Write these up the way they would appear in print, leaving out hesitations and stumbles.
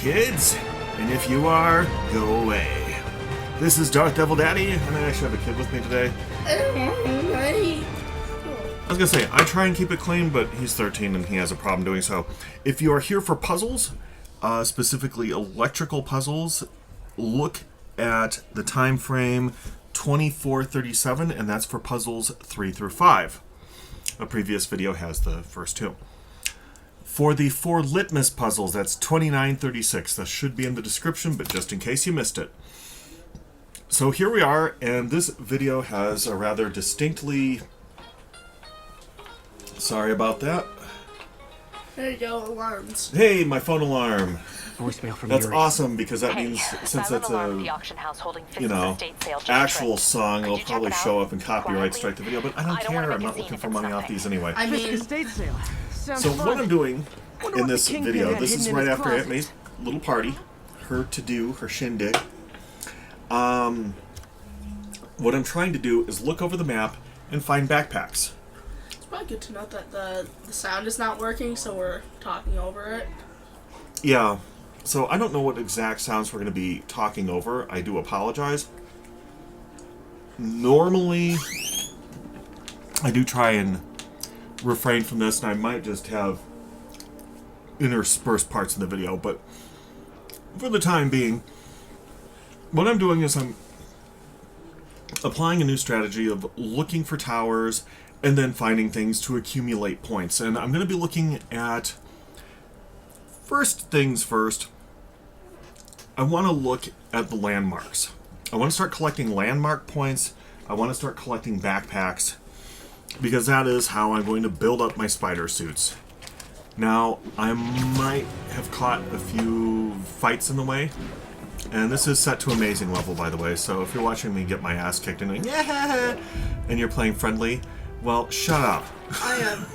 kids? And if you are, go away. This is Darth Devil Daddy, and I actually have a kid with me today. I was gonna say, I try and keep it clean, but he's 13 and he has a problem doing so. If you are here for puzzles, specifically electrical puzzles, look at the time frame 2437, and that's for puzzles 3 through 5. A previous video has the first two. For the 4 Litmus puzzles, that's 2936. That should be in the description, but just in case you missed it. So here we are, and this video has a rather distinctly... Sorry about that. There you go, alarms. Hey, my phone alarm. Voicemail from That's Yuri. awesome, because that means since it's a, you know, actual song, it'll probably show up and copyright strike the video, but I don't care. I'm not looking for money off these anyway. I mean, estate sale. So what I'm doing in this video, this is right after Aunt May's little party, her to-do, her shindig. What I'm trying to do is look over the map and find backpacks. it's probably good to note that the sound is not working, so we're talking over it. Yeah, so I don't know what exact sounds we're going to be talking over. I do apologize. Normally, I do try and refrain from this, and I might just have interspersed parts in the video, but for the time being, what I'm doing is I'm applying a new strategy of looking for towers and then finding things to accumulate points. And I'm going to be looking at, first things first, I want to look at the landmarks. I want to start collecting landmark points. I want to start collecting backpacks, because that is how I'm going to build up my spider suits. Now, I might have caught a few fights in the way, and this is set to amazing level, by the way, so if you're watching me get my ass kicked and yeah, and you're playing friendly, well, shut up. I am.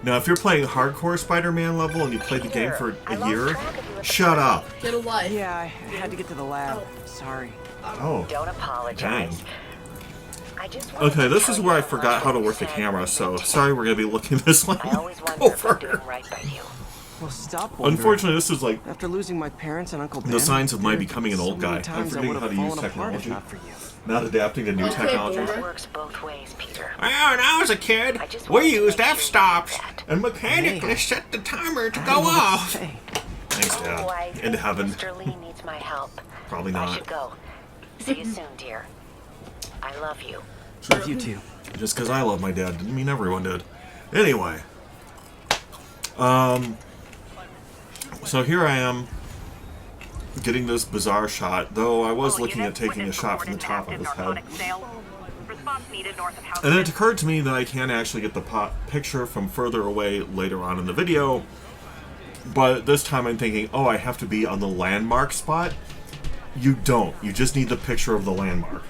Now, if you're playing hardcore Spider-Man level and you played the game for a year, shut up. Get a life. Yeah, I had to get to the lab. Sorry. Oh, Don't apologize. dang. I just wanted Okay, to this tell is you where I how forgot much how to you work the said camera, would so make me sorry we're going to be looking this one I always wonder if I'm doing over. right by you. Well, stop wondering. Unfortunately, this is like After losing my parents and Uncle Ben, the signs of my there becoming an so old many guy. I'm times I forgetting would how have to use fallen apart if technology. not for you. Not adapting to new Okay, technology. Boomer. It works both ways, Peter. When I was a kid, I just we wanted to used make sure you f-stops knew that. and mechanically set the timer to go off. Hey, Thanks, Oh, I Dad. think Into heaven. Mr. Lee needs my help. Probably I not. should go. See you soon, dear. I love you. love you too. Just because I love my dad didn't mean everyone did. Anyway. So here I am, getting this bizarre shot, though I was looking at taking a shot from the top of his head. And it occurred to me that I can actually get the picture from further away later on in the video. But this time I'm thinking, oh, I have to be on the landmark spot. You don't. You just need the picture of the landmark.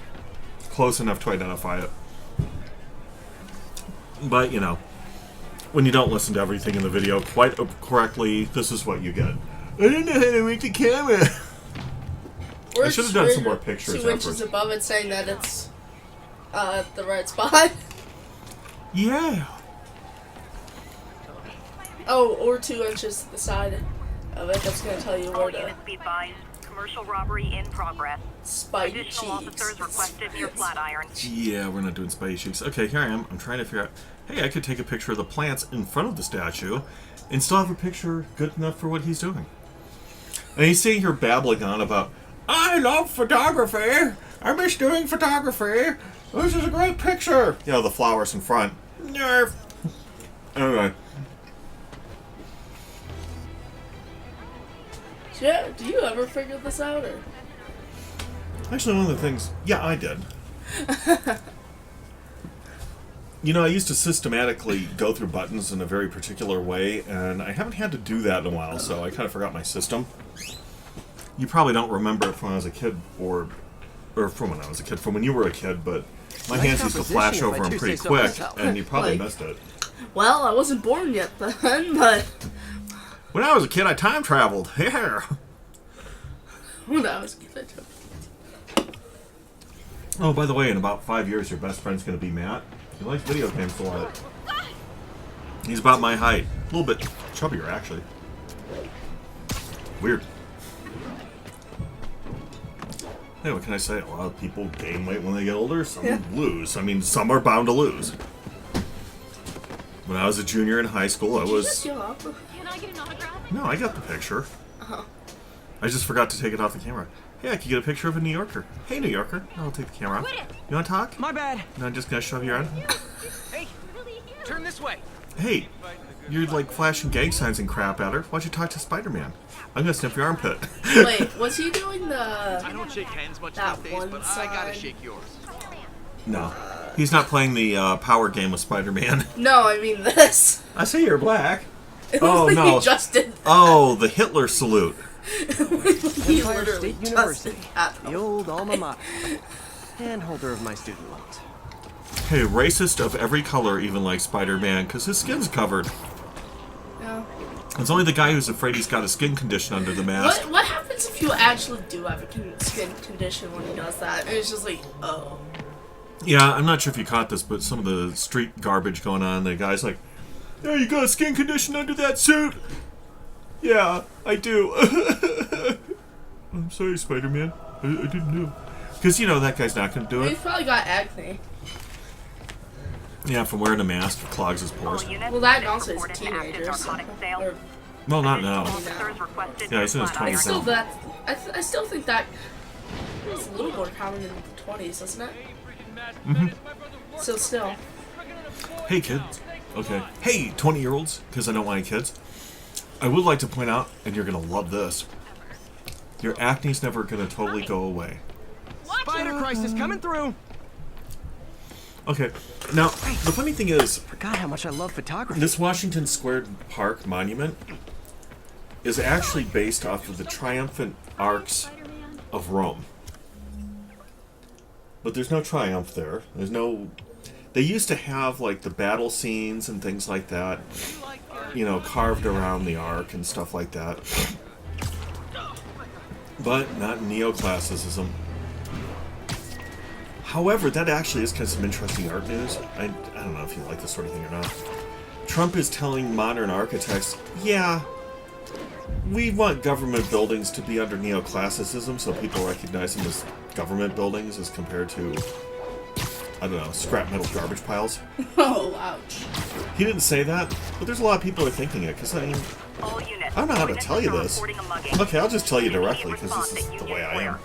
Close enough to identify it. But, you know, when you don't listen to everything in the video quite correctly, this is what you get. I don't know how to work the camera. I should have done some more pictures 2 inches efforts. above it, saying that it's the right spot. Yeah. Oh, or 2 inches to the side of it. That's gonna tell you All where to units be advised. Commercial robbery in progress. spike Additional officers requested near Flatiron. Yeah, we're not doing Spidey cheeks. Okay, here I am. I'm trying to figure out, hey, I could take a picture of the plants in front of the statue and still have a picture good enough for what he's doing. And he's sitting here babbling on about, I love photography. I miss doing photography. This is a great picture. You know, the flowers in front. Nerf. Anyway. Yeah, do you ever figure this out? Or? Actually, one of the things... Yeah, I did. You know, I used to systematically go through buttons in a very particular way, and I haven't had to do that in a while, so I kind of forgot my system. You probably don't remember it from when I was a kid, or from when I was a kid, from when you were a kid, but my hands used to flash over them pretty quick, and you probably Like- missed it. Well, I wasn't born yet then, but When I was a kid, I time traveled. Yeah. when I was a kid, Oh, by the way, in about 5 years, your best friend's going to be Matt. He likes video games a lot. He's about my height. A little bit chubbier, actually. Weird. Hey, what can I say? A lot of people gain weight when they get older. Some lose. I mean, some are bound to lose. When I was a junior in high school, I Did you was... just yell up? Can I get an autograph? No, I got the picture. Uh-huh. I just forgot to take it off the camera. Hey, I could get a picture of a New Yorker. Hey, New Yorker. I'll take the camera off. You want to talk? My bad. No, I'm just going to shove you around. Hey, turn this way. Hey, you're like flashing gang signs and crap at her. Why don't you talk to Spider-Man? I'm going to sniff your armpit. Wait, was he doing the... I don't shake hands much That these days, one but I gotta side. shake yours. No. He's not playing the power game with Spider-Man. No, I mean this. I see you're black. It Oh, was like no. He just did that. Oh, the Hitler salute. He Empire literally State just University, did that. the old alma mater, and holder of my student loans. Hey, racist of every color even like Spider-Man because his skin's covered. Yeah. It's only the guy who's afraid he's got a skin condition under the mask. What happens if you actually do have a skin condition when he does that? And it's just like, oh. Yeah, I'm not sure if you caught this, but some of the street garbage going on, the guy's like, "Yeah, you got a skin condition under that suit?" "Yeah, I do." "I'm sorry, Spider-Man. I didn't know." Because, you know, that guy's not going to do He's it. probably got acne. Yeah, from wearing a mask, it clogs his pores. All units Well, that have been also is a reported an active teenager. So, narcotic sale. or, Well, not now. Officers requested Yeah, he's in his flat 20s iron. still, that I still think that is a little more common in the 20s, isn't it? So still. Hey, kids. Okay. Hey, 20-year-olds, because I don't want any kids. I would like to point out, and you're going to love this, your acne's never going to totally go away. Spider crisis coming through. Okay. Now, the funny thing is, Forgot how much I love photography. this Washington Square Park monument is actually based off of the triumphant arcs of Rome. But there's no triumph there. There's no... They used to have, like, the battle scenes and things like that, you know, carved around the arc and stuff like that. But not neoclassicism. However, that actually is kind of some interesting art news. I don't know if you like this sort of thing or not. Trump is telling modern architects, yeah, we want government buildings to be under neoclassicism so people recognize them as government buildings as compared to, I don't know, scrap metal garbage piles. Oh, ouch. He didn't say that, but there's a lot of people who are thinking it, because I mean, All units. I don't know how to Witnesses tell you are this. reporting a mugging. Okay, I'll just tell you Immediate directly, because response this is at the way Union I am. Square.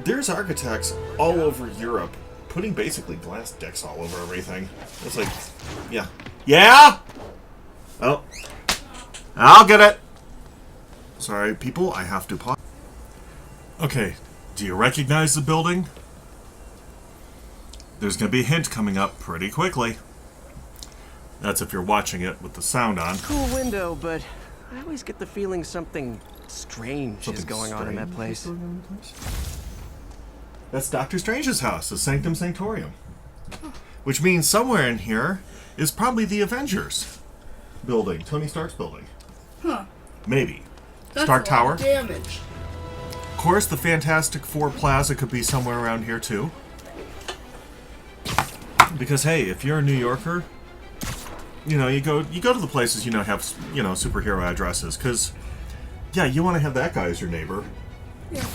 There's architects all over Europe putting basically glass decks all over everything. It's like, yeah. Yeah? Oh. I'll get it. Sorry, people, I have to pause. Okay, do you recognize the building? There's going to be a hint coming up pretty quickly. That's if you're watching it with the sound on. Cool window, but I always get the feeling something strange is going on in that place. That's Doctor Strange's house, the Sanctum Sanctorium. Which means somewhere in here is probably the Avengers building, Tony Stark's building. Huh. Maybe. That's Stark a lot Tower. of damage. Of course, the Fantastic Four Plaza could be somewhere around here too. Because hey, if you're a New Yorker, you know, you go to the places you know have, you know, superhero addresses. Because yeah, you want to have that guy as your neighbor. Yeah.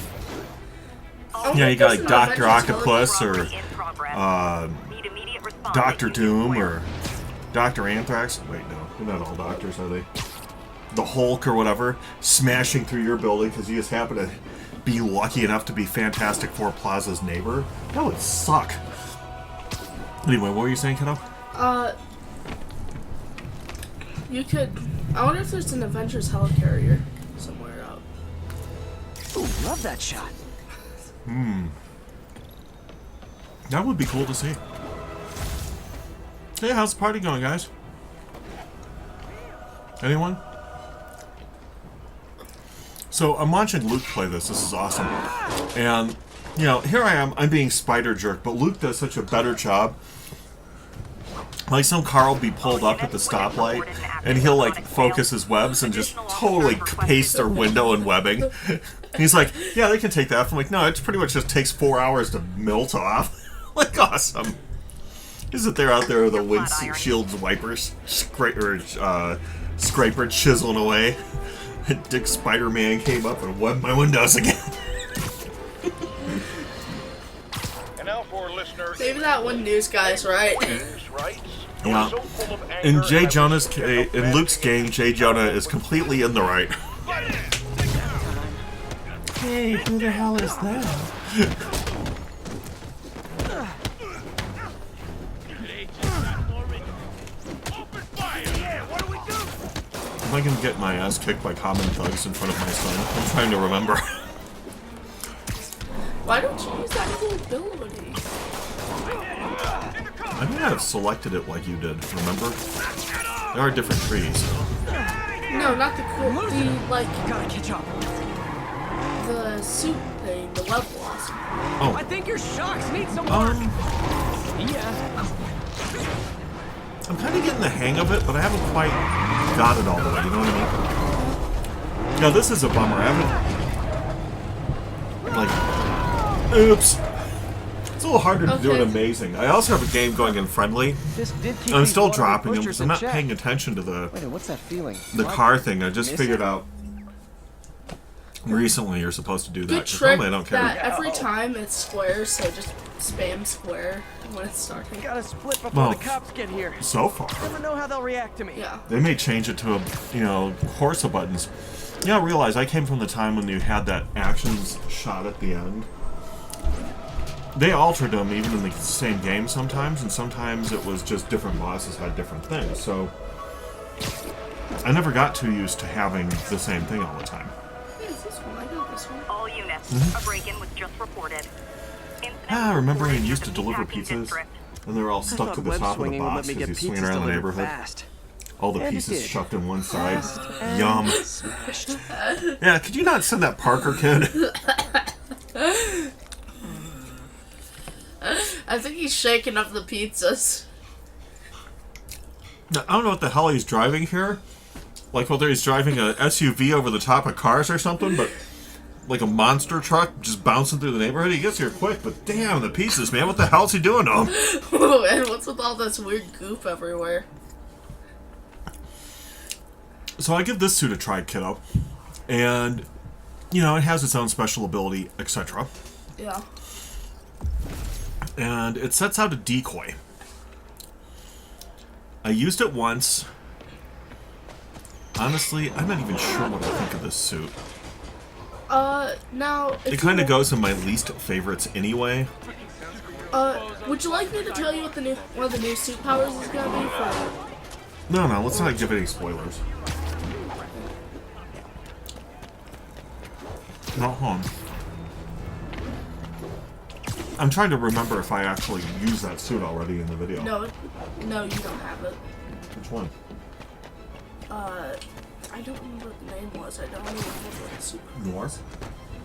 Yeah, you got like There's an Dr. Avengers Octopus or Robbery in progress. Need immediate response Dr. at Union Doom Square. or Dr. Anthrax. Wait, no, they're not all doctors, are they? The Hulk or whatever, smashing through your building because you just happen to be lucky enough to be Fantastic Four Plaza's neighbor. That would suck. Anyway, what were you saying, kiddo? You could... I wonder if there's an Avengers helicarrier somewhere out. Ooh, love that shot. That would be cool to see. Hey, how's the party going, guys? Anyone? So, I'm watching Luke play this. This is awesome. And, you know, here I am. I'm being spider jerk, but Luke does such a better job. Like, some car will be pulled up at the stoplight, and he'll, like, focus his webs and just totally paste their window and webbing. He's like, yeah, they can take that. I'm like, no, it pretty much just takes 4 hours to melt off. Like, awesome. Isn't there out there with the windshield wipers, scraper chiseling away? And Dick Spider-Man came up and webbed my windows again. maybe that one news guy's right. Yeah. In in Luke's game, Jay Jonah is completely in the right. Hey, who the hell is that? Am I gonna get my ass kicked by common thugs in front of my son? I'm trying to remember. Why don't you use that cool ability? I may not have selected it like you did, remember? There are different trees. No, not the cool, Gotta catch up. the suit thing, the level awesome. Oh. I think your shocks need some work. Yeah. I'm kind of getting the hang of it, but I haven't quite got it all the way, you know what I mean? Now, this is a bummer. I haven't... Like... Oops. It's a little harder to do it amazing. I also have a game going in friendly. This did keep I'm these still watery dropping them butchers because I'm in not check. paying attention to the Wait, what's that feeling? car thing. I just Miss figured it? out recently you're supposed to do that. Good 'Cause trick normally I don't care. that every time it's square, so just spam square when it's starting. Gotta split before Well, the cops get here. So far. Never know how they'll react to me. Yeah. They may change it to a, course of buttons. You know, I realize I came from the time when you had that actions shot at the end. They altered them even in the same game sometimes, and sometimes it was just different bosses had different things. So I never got too used to having the same thing all the time. Hey, is this one? I got this one. All units, a break-in was just reported. Ah, remember when Incident you used to reported deliver in the pizzas? district. And they were all I stuck thought to the web top of the swinging would let box me as get you swing pizzas around the delivered neighborhood. fast. All the And it pieces did. shoved in one side. And Yum. smashed. Yeah, could you not send that Parker kid? I think he's shaking up the pizzas. Now, I don't know what the hell he's driving here. Like whether he's driving a SUV over the top of cars or something, but like a monster truck just bouncing through the neighborhood. He gets here quick, but damn, the pieces, man. What the hell's he doing to them? Oh, and what's with all this weird goop everywhere? So I give this suit a try, kiddo. And, it has its own special ability, etc. Yeah. And it sets out a decoy. I used it once. Honestly, I'm not even sure what I think of this suit. Now... if It kind you- of goes in my least favorites anyway. would you like me to tell you what one of the new suit powers is gonna be for... No, let's not give any spoilers. Not home. I'm trying to remember if I actually used that suit already in the video. No, you don't have it. Which one? I don't remember what the name was. I don't even remember what the suit... Yours?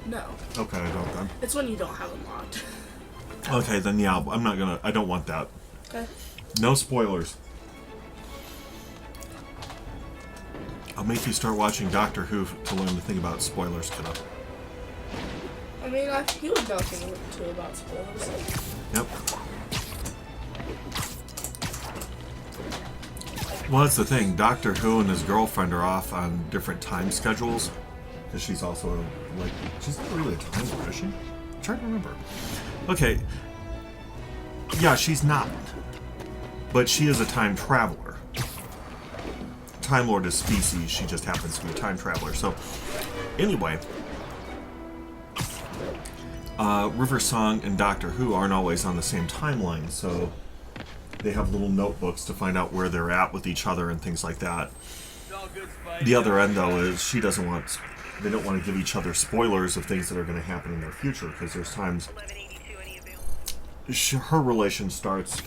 No. Okay, I don't then. It's when you don't have unlocked. Okay, then yeah, I don't want that. Okay. No spoilers. I'll make you start watching Doctor Who to learn the thing about spoilers, kiddo. I mean, I feel nothing too about spoilers. Yep. Well, that's the thing. Doctor Who and his girlfriend are off on different time schedules. Because she's also, she's not really a time lord, is she? I'm trying to remember. Okay. Yeah, she's not. But she is a time traveler. Time Lord is species, she just happens to be a time traveler. So, anyway. River Song and Doctor Who aren't always on the same timeline, so they have little notebooks to find out where they're at with each other and things like that. The other end, though, is they don't want to give each other spoilers of things that are going to happen in their future, because there's times her relation starts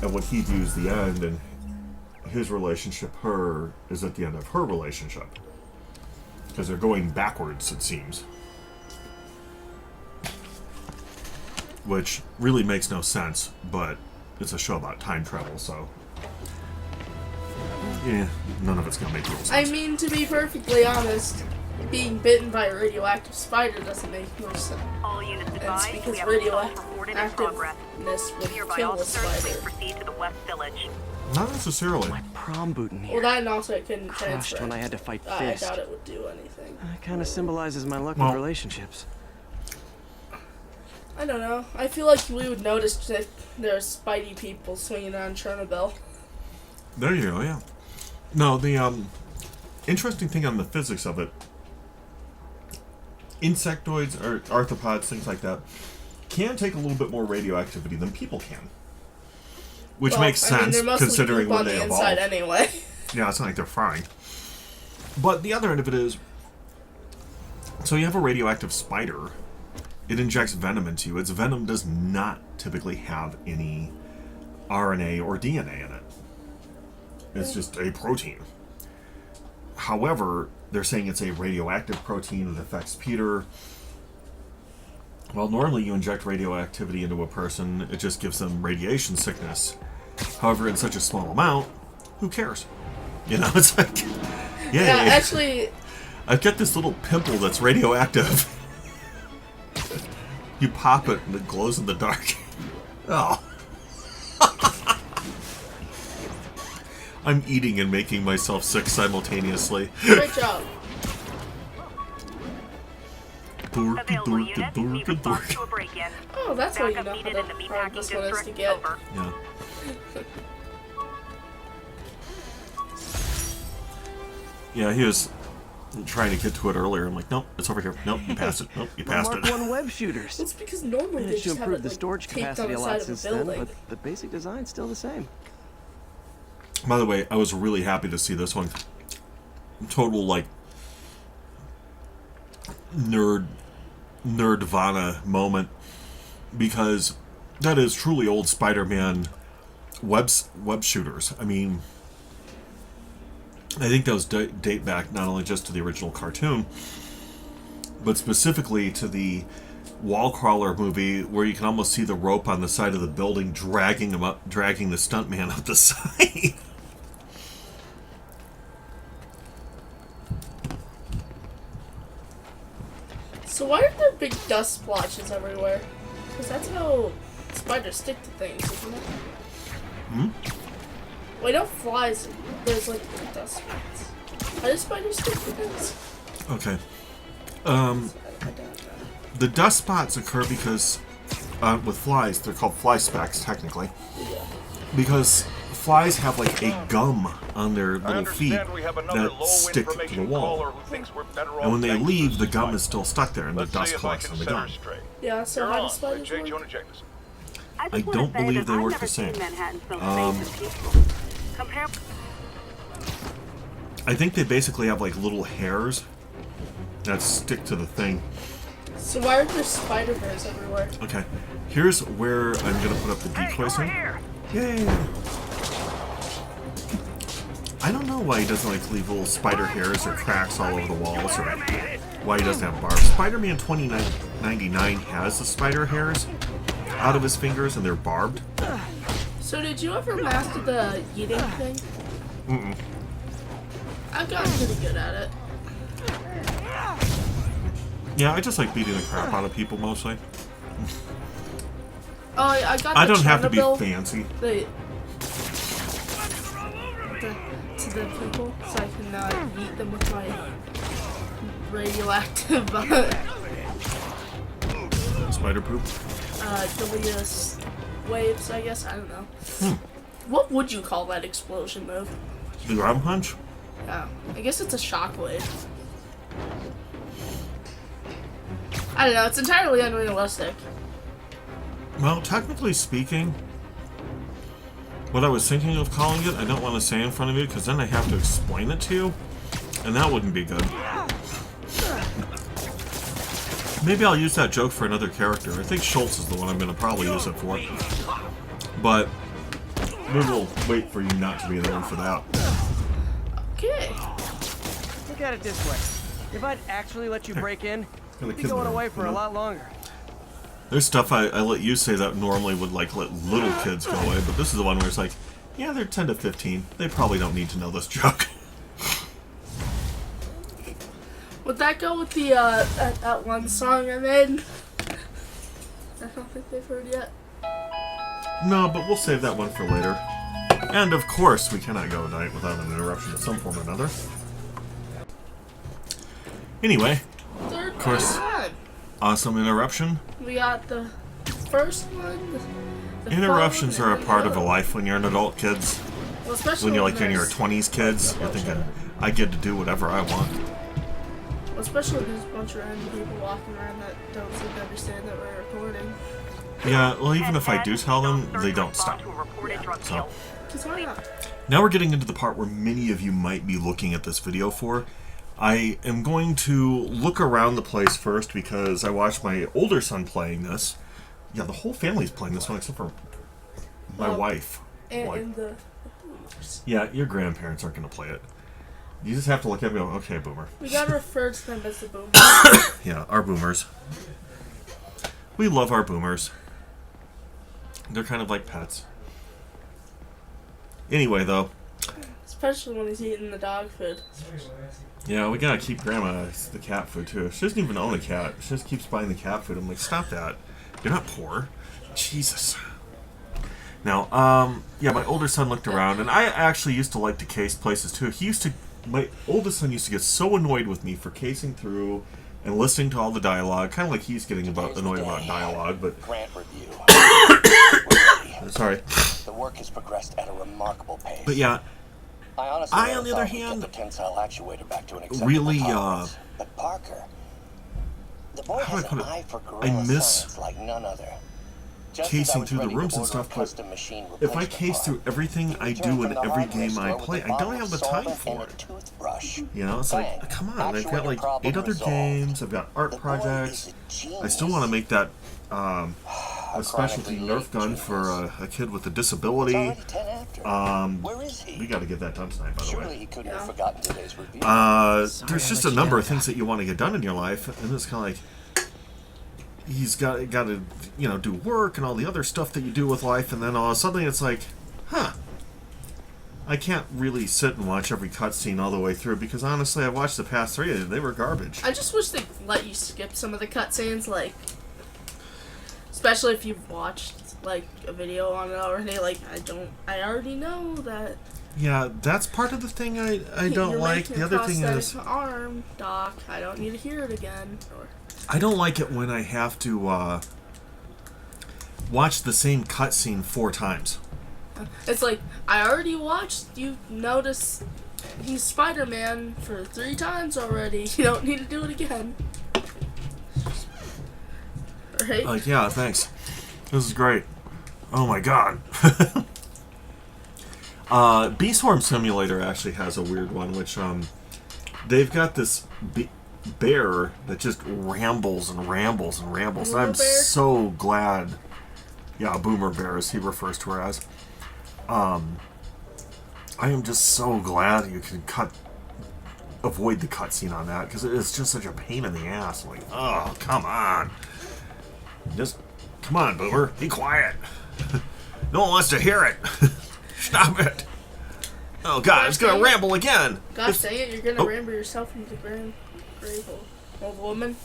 at what he views the end, and his relationship, her, is at the end of her relationship. Because they're going backwards, it seems. Which really makes no sense, but it's a show about time travel, so... yeah, none of it's gonna make real sense. I mean, to be perfectly honest, being bitten by a radioactive spider doesn't make no sense. All units It's advised, because we have assault reported in progress. radioactiveness would Nearby kill a officers, please spider. proceed to the West Village. Not necessarily. My prom boot in here. Well, that and also it couldn't Crushed transfer. when I had to fight I Fist. doubt it would do anything. Kind of symbolizes my luck Well- with relationships. I don't know. I feel like we would notice that there's Spidey people swinging on Chernobyl. There you go, yeah. No, the interesting thing on the physics of it, insectoids or arthropods, things like that, can take a little bit more radioactivity than people can. Which makes sense, they're mostly considering poop when on they the evolved. inside anyway. Yeah, it's not like they're frying. But the other end of it is, so you have a radioactive spider. It injects venom into you. Its venom does not typically have any RNA or DNA in it. It's just a protein. However, they're saying it's a radioactive protein that affects Peter. Well, normally you inject radioactivity into a person, it just gives them radiation sickness. However, in such a small amount, who cares? You know, it's like, yay. Yeah, actually, I've got this little pimple that's radioactive. You pop it and it glows in the dark. Oh. I'm eating and making myself sick simultaneously. great job. Available units, need response to a break-in. Oh, that's why you Backup know needed how in the hard meatpacking this one is to district. get. Over. Yeah. Yeah, he was trying to get to it earlier. I'm like, nope, it's over here. Nope, you passed it. Nope, you passed Mark it. 1 web shooters. It's because normally they Managed to just have improve it the like, storage taped on capacity the a side lot of a since then, building. but the basic design's still the same. By the way, I was really happy to see this one. Total, like, nerdvana moment. Because that is truly old Spider-Man web shooters. I mean, I think those date back not only just to the original cartoon, but specifically to the wall crawler movie where you can almost see the rope on the side of the building dragging the stuntman up the side. So why are there big dust splotches everywhere? Because that's how spiders stick to things, isn't it? Wait, no flies. There's like dust spots. How do spiders stick to things? Okay. I don't know. The dust spots occur because with flies, they're called fly specks technically. Yeah. Because flies have like a gum on their little feet that stick to the wall. And when they leave, the gum is still stuck there and the dust collects on the gum. Yeah, so how do spiders work? I don't believe they work the same. I think they basically have like little hairs that stick to the thing. So why are there spider hairs everywhere? Okay, here's where I'm going to put up the decoy thing. Yay! I don't know why he doesn't like leave little spider hairs or cracks all over the walls, or why he doesn't have barbs. Spider-Man 2099 has the spider hairs out of his fingers and they're barbed. So did you ever master the eating thing? Mm-mm. I've gotten pretty good at it. Yeah, I just like beating the crap out of people mostly. Oh, I got the I don't have to be Chernobyl, fancy. to the people, so I can eat them with my radioactive Spider poop. delirious waves, I guess. I don't know. What would you call that explosion move? The ground punch? Yeah, I guess it's a shockwave. I don't know, it's entirely unrealistic. Well, technically speaking, what I was thinking of calling it, I don't want to say in front of you because then I have to explain it to you, and that wouldn't be good. Maybe I'll use that joke for another character. I think Schultz is the one I'm going to probably use it for. But we will wait for you not to be the one for that. Okay. Look at it this way. If I'd actually let you break in, Gonna you'd be kid going them, away for you a know? lot longer. There's stuff I let you say that normally would like let little kids go away, but this is the one where it's like, yeah, they're 10 to 15. They probably don't need to know this joke. Would that go with the that one song I made? I don't think they've heard yet. No, but we'll save that one for later. And of course, we cannot go a night without an interruption of some form or another. Anyway, Third course. time. Awesome interruption. We got the first one. The Interruptions phone, are a and part the of a other- life when you're an adult, kids. Well, especially When you're like in your there's- 20s, kids, you're thinking, I get to do whatever I want. Well, especially when there's a bunch of random people walking around that don't seem to understand that we're recording. Yeah, well, even if I do tell them, they don't stop. So, Cause why not? now we're getting into the part where many of you might be looking at this video for. I am going to look around the place first because I watched my older son playing this. Yeah, the whole family's playing this one except for my wife. And the boomers. Yeah, your grandparents aren't going to play it. You just have to look at me and go, okay, boomer. We gotta refer to them as the boomers. Yeah, our boomers. We love our boomers. They're kind of like pets. Anyway, though. Especially when he's eating the dog food. Yeah, we gotta keep Grandma the cat food, too. She doesn't even own a cat. She just keeps buying the cat food. I'm like, stop that. You're not poor. Jesus. Now, yeah, my older son looked around, and I actually used to like to case places, too. My oldest son used to get so annoyed with me for casing through and listening to all the dialogue, kind of like he's getting annoyed about dialogue, but... Grant review. Sorry. The work has progressed at a remarkable pace. But yeah, I honestly on never the other thought we'd hand, get the tensile actuator back to an acceptable really, tolerance. But Parker, the boy how do I has put an it? eye for I guerrilla miss science like none other. Just as I casing was through the ready to rooms and order a stuff, but custom machine if I replacement case part, through everything I he do returned in from the every hardware game I store with play, a I don't bottle have of the time solvent for and a it. toothbrush. You know, it's like, Bang. come on, I've got Actuator like problem 8 other resolved. games, I've got art The boy projects. is a genius. I still want to make that a specialty chronically Nerf late gun genius. for a kid with a It's disability. already 10 after. Where is he? We got to get that done tonight, by the Surely way. he couldn't have forgotten today's review. There's I just let a you number down, of things Doc. that you want to get done in your life, and it's kind of like he's got to do work and all the other stuff that you do with life, and then all of a sudden it's like, I can't really sit and watch every cutscene all the way through because honestly, I've watched the past 3 and they were garbage. I just wish they'd let you skip some of the cutscenes, like, especially if you've watched like a video on it already. Like, I already know that. Yeah, that's part of the thing I don't you're like. making The a other thing is, prosthetic arm, Doc. I don't need to hear it again. Or I don't like it when I have to watch the same cutscene 4 times. it's like I already watched. You notice he's Spider-Man for 3 times already. You don't need to do it again. Right? Yeah, thanks. This is great. Oh my god. Bee Swarm Simulator actually has a weird one, which they've got this bear that just rambles and rambles and rambles. Boomer And I'm bear? so glad. Yeah, Boomer Bear, as he refers to her as. I am just so glad you can avoid the cutscene on that because it's just such a pain in the ass. Like, oh, come on. Just, come on, Boomer, be quiet. No one wants to hear it. Stop it. Oh, God, it's going to ramble again. Gosh dang it, you're gonna Oh. ramble yourself into the grave old woman.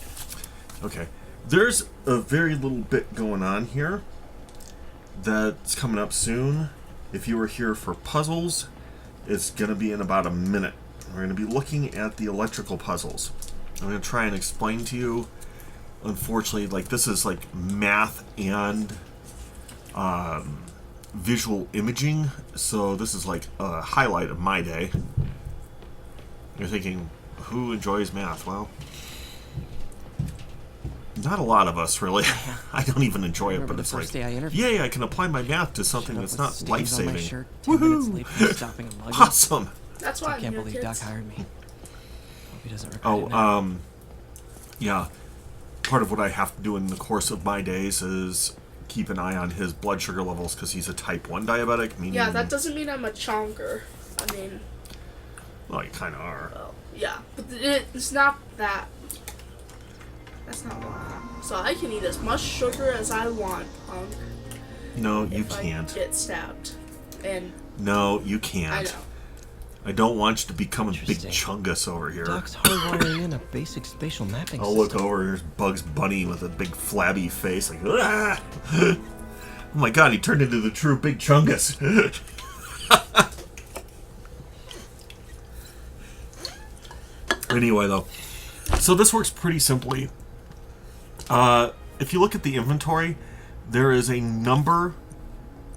Okay, there's a very little bit going on here that's coming up soon. If you were here for puzzles, it's going to be in about a minute. We're going to be looking at the electrical puzzles. I'm going to try and explain to you. Unfortunately, like, this is like math and visual imaging, so this is like a highlight of my day. You're thinking, who enjoys math? Well, not a lot of us, really. I don't even enjoy it, Remember but the it's first like, day I interviewed? yay, I can apply my math to something that's not Stains on my life-saving. shirt, 10 minutes late for stopping a mug. Awesome! That's why I I'm can't here, believe Doc kids. hired me. Hope he doesn't regret it now. Oh, yeah. Part of what I have to do in the course of my days is keep an eye on his blood sugar levels because he's a type 1 diabetic, meaning... Yeah, that doesn't mean I'm a chonker. I mean, Well, you kind of are. well, yeah, but it's not that. That's not what I am. So I can eat as much sugar as I want, punk. No, you if can't. I get stabbed. And No, you I can't. know. I don't want you to become a big Interesting. chungus over here. Doc's hardwiring in a basic spatial mapping I'll system. look over, here's Bugs Bunny with a big flabby face, like, ah! Oh my god, he turned into the true big chungus. Anyway, though, so this works pretty simply. If you look at the inventory, there is a number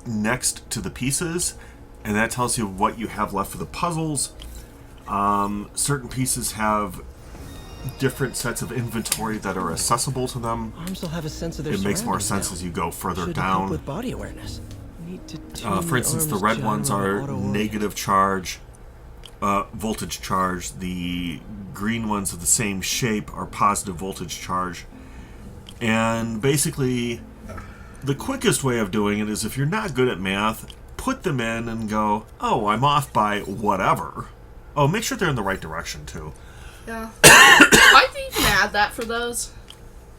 next to the pieces, and that tells you what you have left for the puzzles. Certain pieces have different sets of inventory that are accessible to them. Arms will have a sense of their It makes more sense surroundings as you go further now. Should help down. with body awareness. Need to tune For instance, the arms red ones gyro are auto- negative charge, voltage charge. The green ones of the same shape are positive voltage charge. And basically, the quickest way of doing it is if you're not good at math, put them in and go, oh, I'm off by whatever. Oh, make sure they're in the right direction, too. Yeah. Why do you even add that for those?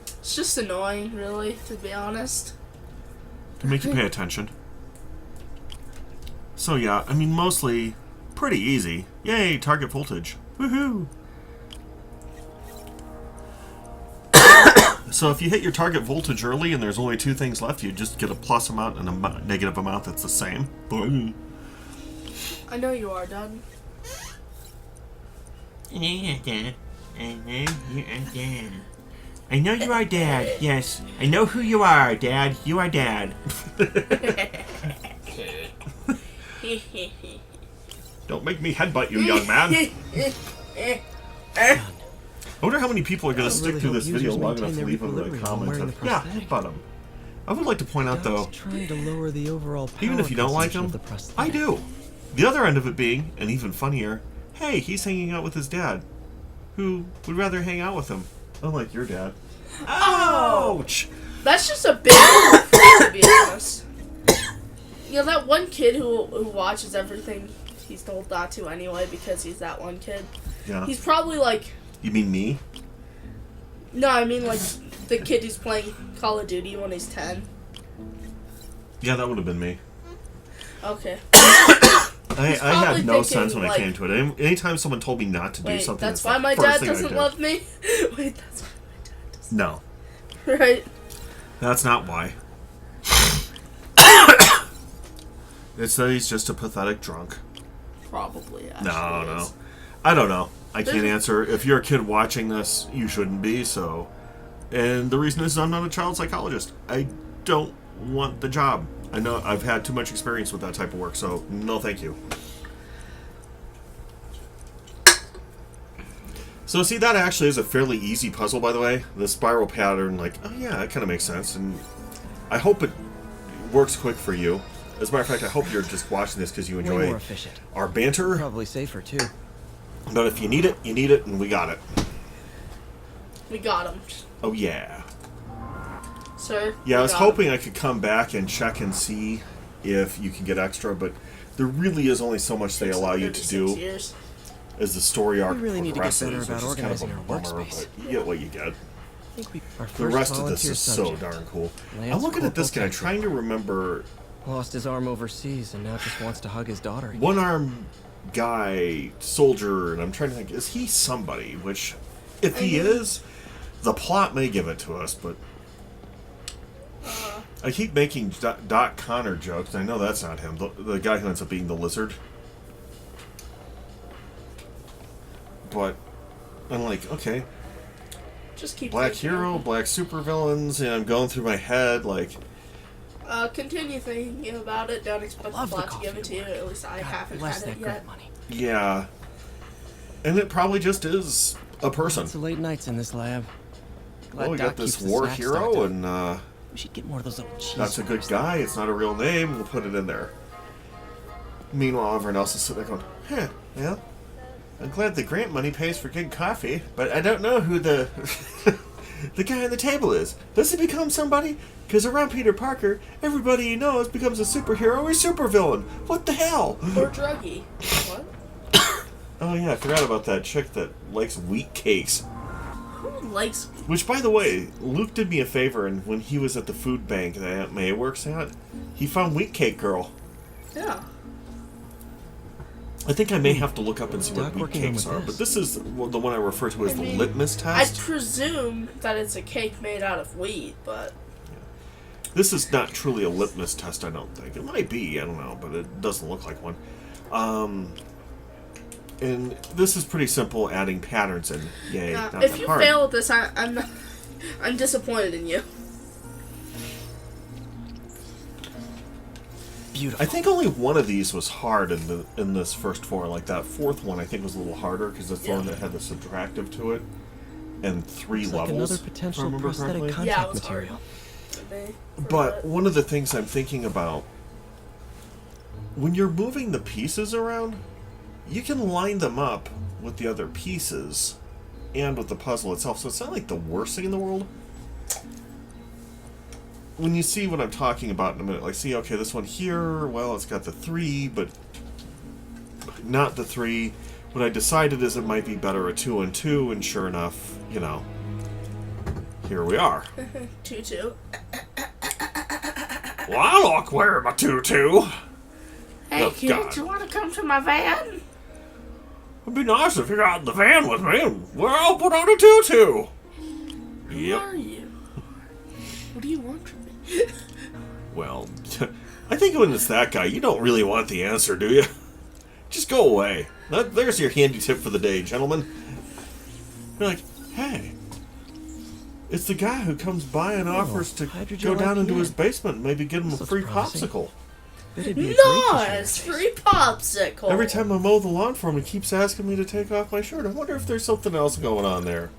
It's just annoying, really, to be honest. To make you pay attention. So yeah, I mean, mostly pretty easy. Yay, target voltage. Woohoo! So if you hit your target voltage early and there's only 2 things left, you just get a plus amount and a negative amount that's the same. Boom. I know you are, Dad. Yeah, Dad. I know you are Dad. I know you are Dad. Yes, I know who you are, Dad. You are Dad. Don't make me headbutt you, young man. I wonder how many people are going to stick really through hope this video users long enough to maintain leave their a equilibrium while comment wearing of, the yeah, prosthetic. headbutt him. I would like to point out, though, Doc's trying to lower the overall power even if you don't like consumption him, of the prosthetic. I do. The other end of it being, and even funnier, hey, he's hanging out with his dad, who would rather hang out with him, unlike your dad. Ouch! That's just a big thing, to be honest. You know, that one kid who watches everything he's told not to anyway because he's that one kid. Yeah. He's probably like... You mean me? No, I mean like the kid who's playing Call of Duty when he's 10. Yeah, that would have been me. Okay. I had probably no thinking, sense when I like- came to it. Anytime someone told me not to do Wait, something, that's it's why the my first dad thing I doesn't did. love me? Wait, that's why my dad doesn't. No, Right? that's not why. It's that he's just a pathetic drunk. Probably, actually. No. is. I don't know. I can't There's- answer. If you're a kid watching this, you shouldn't be, so. And the reason is I'm not a child psychologist. I don't want the job. I know I've had too much experience with that type of work, so no thank you. So see, that actually is a fairly easy puzzle, by the way. The spiral pattern, like, oh yeah, that kind of makes sense. And I hope it works quick for you. As a matter of fact, I hope you're just watching this because you Way enjoy more efficient. our banter. Probably safer too. But if you need it, and we got it. We got him. Oh yeah. Sir? Yeah, I we was got him. hoping I could come back and check and see if you can get extra, but there really is only so much they allow you to 36 do years. as the story arc We really need to get progresses, better about which is kind of a organizing our bummer, workspace. but you get what you get. I think our The first rest of this volunteer is so subject darn cool. Lance I'm looking at this guy, Corporal trying to remember lost his arm overseas and now just wants to hug his daughter. again. one-arm guy, soldier, and I'm trying to think, is he somebody? Which, if he is, the plot may give it to us, but I keep making Doc Connor jokes. I know that's not him. The guy who ends up being the lizard. But I'm like, okay, Just keep black thinking. hero, black supervillains, and I'm going through my head like, Continue thinking about it. Don't expect the Love the plot to give coffee it to you. At least I haven't Bless had that it grant yet. money. yeah. And it probably just is a person. Lots of late nights in this lab. Glad Well, we Doc got this keeps the war snacks hero, stocked up. and We should get more of those little cheese. that's a good bars. guy. It's not a real name. We'll put it in there. Meanwhile, everyone else is sitting there going, huh, well, I'm glad the grant money pays for good coffee, but I don't know who the the guy on the table is. Does he become somebody? Because around Peter Parker, everybody he knows becomes a superhero or supervillain. What the hell? Or druggy. What? Oh yeah, I forgot about that chick that likes wheat cakes. Who likes... Which, by the way, Luke did me a favor, and when he was at the food bank that Aunt May works at, he found Wheat Cake Girl. Yeah. I think I may have to look up and see what Doc wheat working on cakes with are, this. but this is the one I refer to as I the mean, litmus I test. presume that it's a cake made out of wheat, but... This is not truly a litmus test, I don't think. It might be, I don't know, but it doesn't look like one. And this is pretty simple, adding patterns in. Yay, not if that you hard. fail at this, I'm disappointed in you. beautiful. I think only one of these was hard in this first 4. Like that 4th one, I think was a little harder because it's the one that had the subtractive to it, and 3 Looks levels. like another if I potential remember prosthetic correctly. Yeah, it contact was hard. material. But one of the things I'm thinking about, when you're moving the pieces around, you can line them up with the other pieces and with the puzzle itself, so it's not like the worst thing in the world. When you see what I'm talking about in a minute, like, see, okay, this one here, well, it's got the 3, but not the 3. What I decided is it might be better a 2 and 2, and sure enough, you know, here we are. 2-2. Well, I like wearing my tutu. Hey, Oh, kid, God. you want to come to my van? It'd be nice if you got in the van with me, and we'll all put on a tutu. Who are you? What do you want from me? Well, I think when it's that guy, you don't really want the answer, do you? Just go away. There's your handy tip for the day, gentlemen. You're like, hey, it's the guy who comes by and offers to hydrogel go down into IPA. his basement and maybe get him a This free looks promising. popsicle. It'd be a great tissue Nice! interface. Free popsicle! Every time I mow the lawn for him, he keeps asking me to take off my shirt. I wonder if there's something else going on there.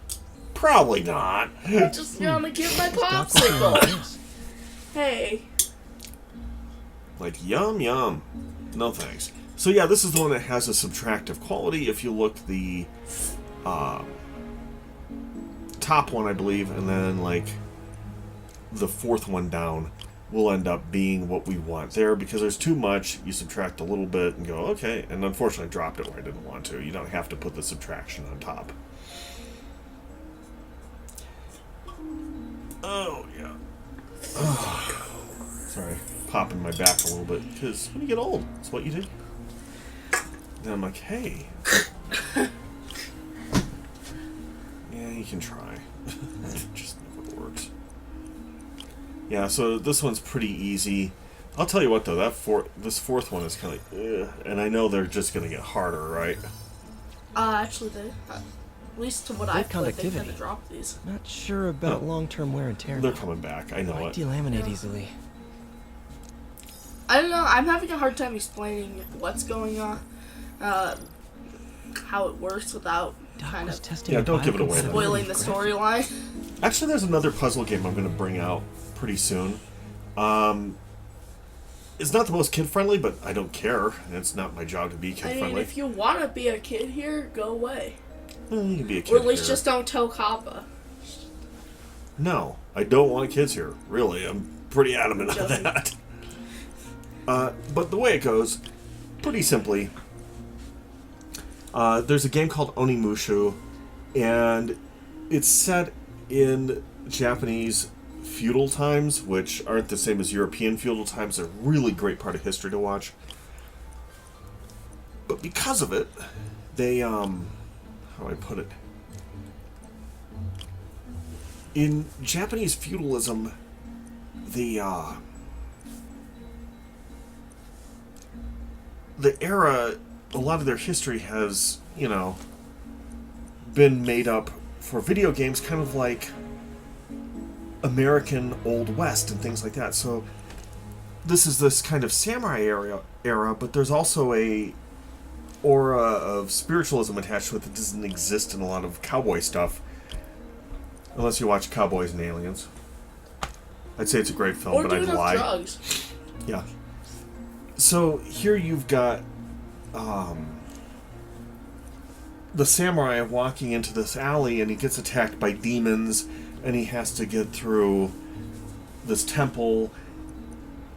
Probably not. I'm just gonna get my Doc looking like popsicle! this. Hey. Like, yum, yum. No thanks. So yeah, this is the one that has a subtractive quality. If you look the top one, I believe, and then like the 4th one down will end up being what we want there, because there's too much. You subtract a little bit and go, okay, and unfortunately I dropped it where I didn't want to. You don't have to put the subtraction on top. Oh, yeah. Oh, sorry, popping my back a little bit, because when you get old, it's what you do. Then I'm like, hey. Yeah, you can try. It just never works. Yeah, so this one's pretty easy. I'll tell you what, though, this 4th one is kind of like, ugh, and I know they're just going to get harder, right? Actually, at least to what I've played, they conductivity. kind of dropped these. Not sure about long-term wear and tear. They're though. coming back, I know Might it. delaminate easily. I don't know, I'm having a hard time explaining what's going on, how it works without Doc kind was of testing Yeah, a don't give it away, though. spoiling the biocompatibility storyline. Actually, there's another puzzle game I'm going to bring out pretty soon. It's not the most kid-friendly, but I don't care. And it's not my job to be I mean, kid-friendly. if you want to be a kid here, go away. You can be a kid Or at least here. just don't tell Kappa. No, I don't want kids here. Really, I'm pretty adamant on Joking. that. But the way it goes, pretty simply, there's a game called Onimushu, and it's set in Japanese feudal times, which aren't the same as European feudal times. They're a really great part of history to watch. But because of it, they, how do I put it? In Japanese feudalism, the era, a lot of their history has, you know, been made up for video games, kind of like American Old West and things like that. So this is this kind of samurai era, but there's also a aura of spiritualism attached to it that doesn't exist in a lot of cowboy stuff, unless you watch Cowboys and Aliens. I'd say it's a great film, Or but do I'd enough lie. drugs. Yeah. So here you've got the samurai walking into this alley, and he gets attacked by demons, and he has to get through this temple,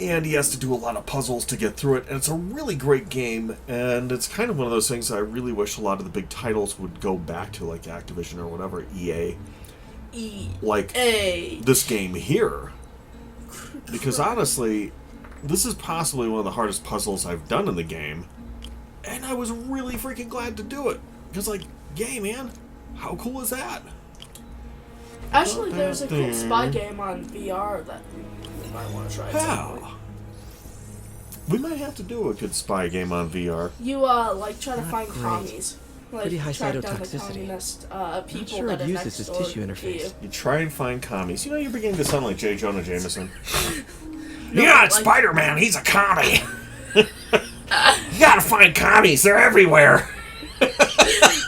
and he has to do a lot of puzzles to get through it, and it's a really great game, and it's kind of one of those things that I really wish a lot of the big titles would go back to, like Activision or whatever, EA. Like this game here. Because honestly, this is possibly one of the hardest puzzles I've done in the game, and I was really freaking glad to do it. Because, like, yay, man, how cool is that? Actually, there's a cool spy game on VR that we might want to try at some point. How? We might have to do a good spy game on VR. You, like, try to find great. commies. Like, Pretty high track down the cytotoxicity. communist Not people sure that I'd are use next this as door tissue to interface. you. You try and find commies. You know, you're beginning to sound like J. Jonah Jameson. No, yeah, it's like- Spider-Man. He's a commie. gotta find commies. They're everywhere.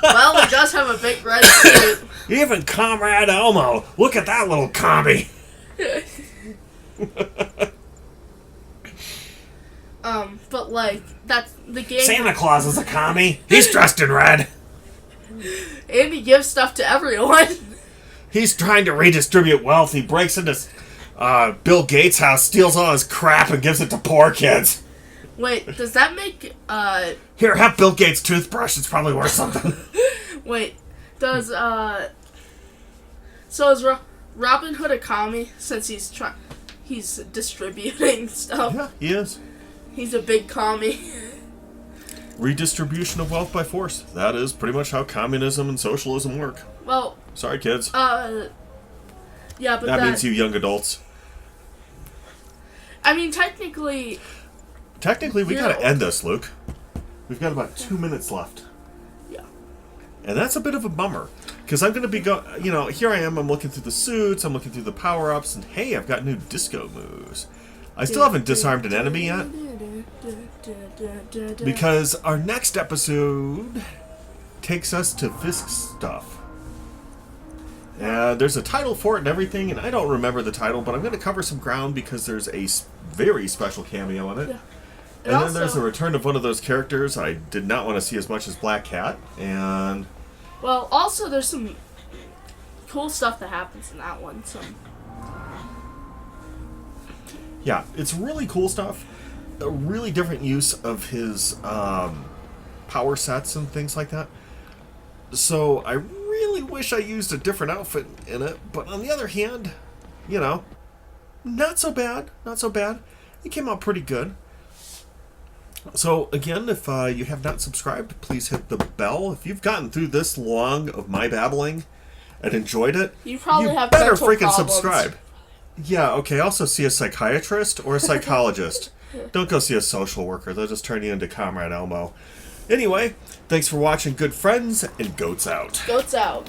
Well, he does have a big red suit. Even Comrade Elmo. Look at that little commie. But like, that's the game. Santa Claus is a commie. He's dressed in red. And he gives stuff to everyone. He's trying to redistribute wealth. He breaks into Bill Gates' house, steals all his crap, and gives it to poor kids. Wait, does that make, Here, have Bill Gates' toothbrush. It's probably worth something. wait, does, so is Robin Hood a commie since he's distributing stuff? Yeah, he is. He's a big commie. Redistribution of wealth by force. That is pretty much how communism and socialism work. Well, Sorry, kids. yeah, but That means you young adults. I mean, technically, We gotta end this, Luke. We've got about 2 minutes left. yeah. And that's a bit of a bummer. Because I'm gonna be here I am, I'm looking through the suits, I'm looking through the power-ups, and hey, I've got new disco moves. I still haven't disarmed an enemy yet. Because our next episode takes us to Fisk's stuff. There's a title for it and everything, and I don't remember the title, but I'm going to cover some ground because there's a very special cameo in it. Yeah. And then there's a return of one of those characters I did not want to see as much as Black Cat, and... Well, also there's some cool stuff that happens in that one, Yeah, it's really cool stuff. A really different use of his power sets and things like that. So I really wish I used a different outfit in it, but on the other hand, not so bad. Not so bad. It came out pretty good. So again, if you have not subscribed, please hit the bell. If you've gotten through this long of my babbling and enjoyed it, you probably have better mental freaking problems. subscribe. Yeah, okay, also see a psychiatrist or a psychologist. Don't go see a social worker. They'll just turn you into Comrade Elmo. Anyway, thanks for watching, good friends, and goats out. Goats out.